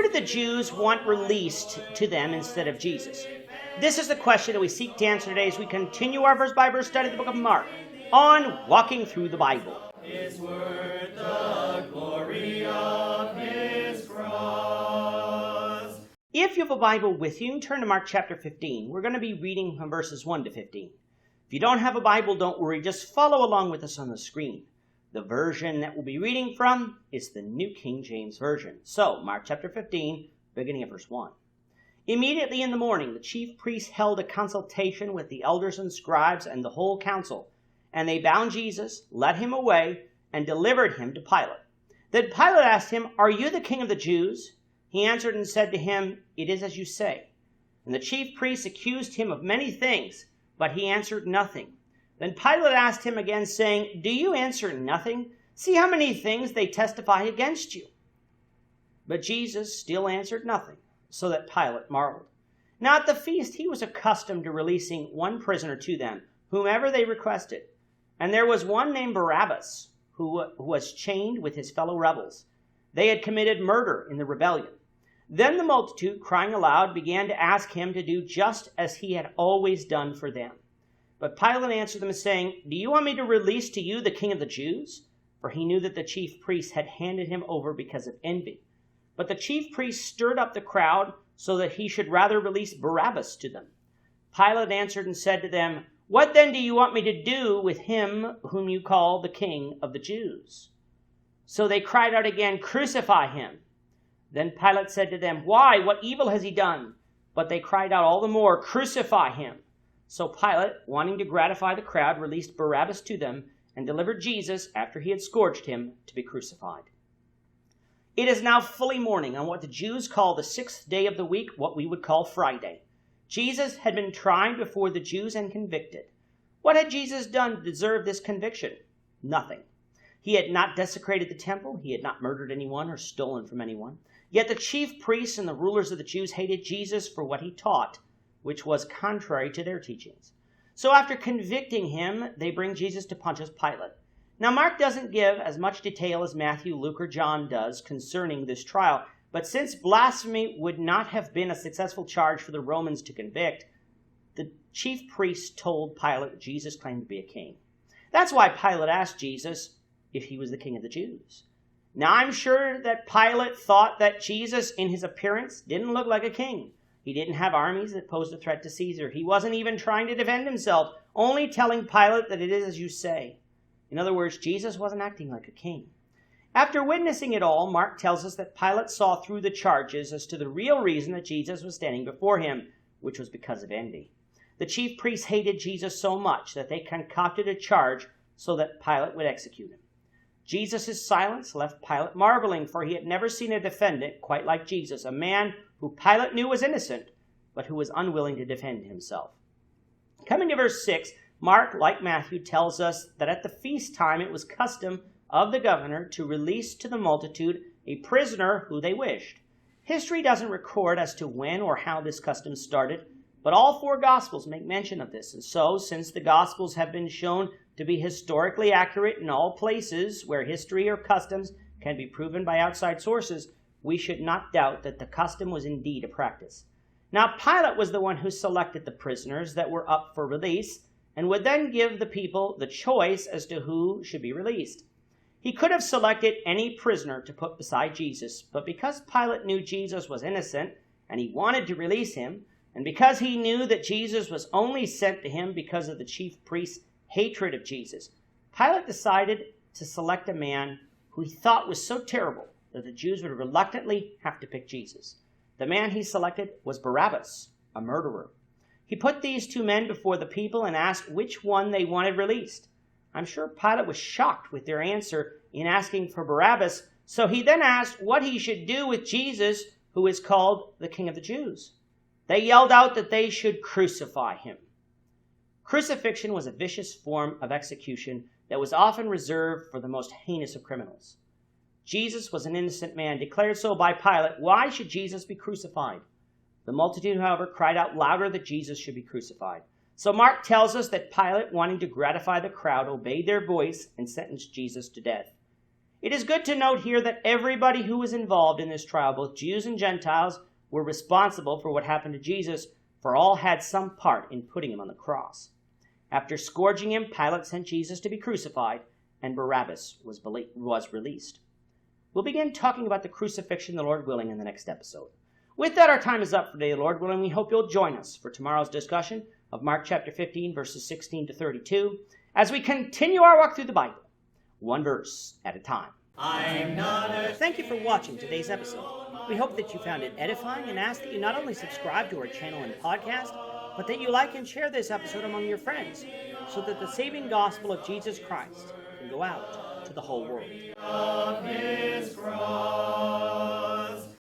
did the Jews want released to them instead of Jesus? This is the question that we seek to answer today as we continue our verse-by-verse study of the book of Mark on Walking Through the Bible. His word, the glory of his cross. If you have a Bible with you, turn to Mark chapter 15. We're going to be reading from verses 1 to 15. If you don't have a Bible, don't worry. Just follow along with us on the screen. The version that we'll be reading from is the New King James Version. So, Mark chapter 15, beginning at verse 1. Immediately in the morning, the chief priests held a consultation with the elders and scribes and the whole council. And they bound Jesus, led him away, and delivered him to Pilate. Then Pilate asked him, "Are you the king of the Jews?" He answered and said to him, "It is as you say." And the chief priests accused him of many things, but he answered nothing. Then Pilate asked him again, saying, "Do you answer nothing? See how many things they testify against you." But Jesus still answered nothing, so that Pilate marveled. Now at the feast he was accustomed to releasing one prisoner to them, whomever they requested. And there was one named Barabbas, who was chained with his fellow rebels. They had committed murder in the rebellion. Then the multitude, crying aloud, began to ask him to do just as he had always done for them. But Pilate answered them, saying, "Do you want me to release to you the king of the Jews?" For he knew that the chief priests had handed him over because of envy. But the chief priests stirred up the crowd so that he should rather release Barabbas to them. Pilate answered and said to them, "What then do you want me to do with him whom you call the king of the Jews?" So they cried out again, "Crucify him." Then Pilate said to them, "Why? What evil has he done?" But they cried out all the more, "Crucify him." So Pilate, wanting to gratify the crowd, released Barabbas to them and delivered Jesus, after he had scourged him, to be crucified. It is now fully morning on what the Jews call the 6th day of the week, what we would call Friday. Jesus had been tried before the Jews and convicted. What had Jesus done to deserve this conviction? Nothing. He had not desecrated the temple. He had not murdered anyone or stolen from anyone. Yet the chief priests and the rulers of the Jews hated Jesus for what he taught, which was contrary to their teachings. So after convicting him, they bring Jesus to Pontius Pilate. Now Mark doesn't give as much detail as Matthew, Luke, or John does concerning this trial, but since blasphemy would not have been a successful charge for the Romans to convict, the chief priests told Pilate that Jesus claimed to be a king. That's why Pilate asked Jesus if he was the king of the Jews. Now I'm sure that Pilate thought that Jesus, in his appearance, didn't look like a king. He didn't have armies that posed a threat to Caesar. He wasn't even trying to defend himself, only telling Pilate that it is as you say. In other words, Jesus wasn't acting like a king. After witnessing it all, Mark tells us that Pilate saw through the charges as to the real reason that Jesus was standing before him, which was because of envy. The chief priests hated Jesus so much that they concocted a charge so that Pilate would execute him. Jesus' silence left Pilate marveling, for he had never seen a defendant quite like Jesus, a man who Pilate knew was innocent, but who was unwilling to defend himself. Coming to verse 6, Mark, like Matthew, tells us that at the feast time it was custom of the governor to release to the multitude a prisoner who they wished. History doesn't record as to when or how this custom started, but all 4 Gospels make mention of this. And so, since the Gospels have been shown to be historically accurate in all places where history or customs can be proven by outside sources, we should not doubt that the custom was indeed a practice. Now, Pilate was the one who selected the prisoners that were up for release and would then give the people the choice as to who should be released. He could have selected any prisoner to put beside Jesus, but because Pilate knew Jesus was innocent and he wanted to release him, and because he knew that Jesus was only sent to him because of the chief priest's hatred of Jesus, Pilate decided to select a man who he thought was so terrible that the Jews would reluctantly have to pick Jesus. The man he selected was Barabbas, a murderer. He put these 2 men before the people and asked which one they wanted released. I'm sure Pilate was shocked with their answer in asking for Barabbas, so he then asked what he should do with Jesus, who is called the King of the Jews. They yelled out that they should crucify him. Crucifixion was a vicious form of execution that was often reserved for the most heinous of criminals. Jesus was an innocent man, declared so by Pilate. Why should Jesus be crucified? The multitude, however, cried out louder that Jesus should be crucified. So Mark tells us that Pilate, wanting to gratify the crowd, obeyed their voice and sentenced Jesus to death. It is good to note here that everybody who was involved in this trial, both Jews and Gentiles, were responsible for what happened to Jesus, for all had some part in putting him on the cross. After scourging him, Pilate sent Jesus to be crucified, and Barabbas was released. We'll begin talking about the crucifixion, the Lord willing, in the next episode. With that, our time is up for today, Lord willing. We hope you'll join us for tomorrow's discussion of Mark chapter 15, verses 16 to 32, as we continue our walk through the Bible, one verse at a time. Thank you for watching today's episode. We hope that you found it edifying and ask that you not only subscribe to our channel and podcast, but that you like and share this episode among your friends, so that the saving gospel of Jesus Christ can go out to the whole world.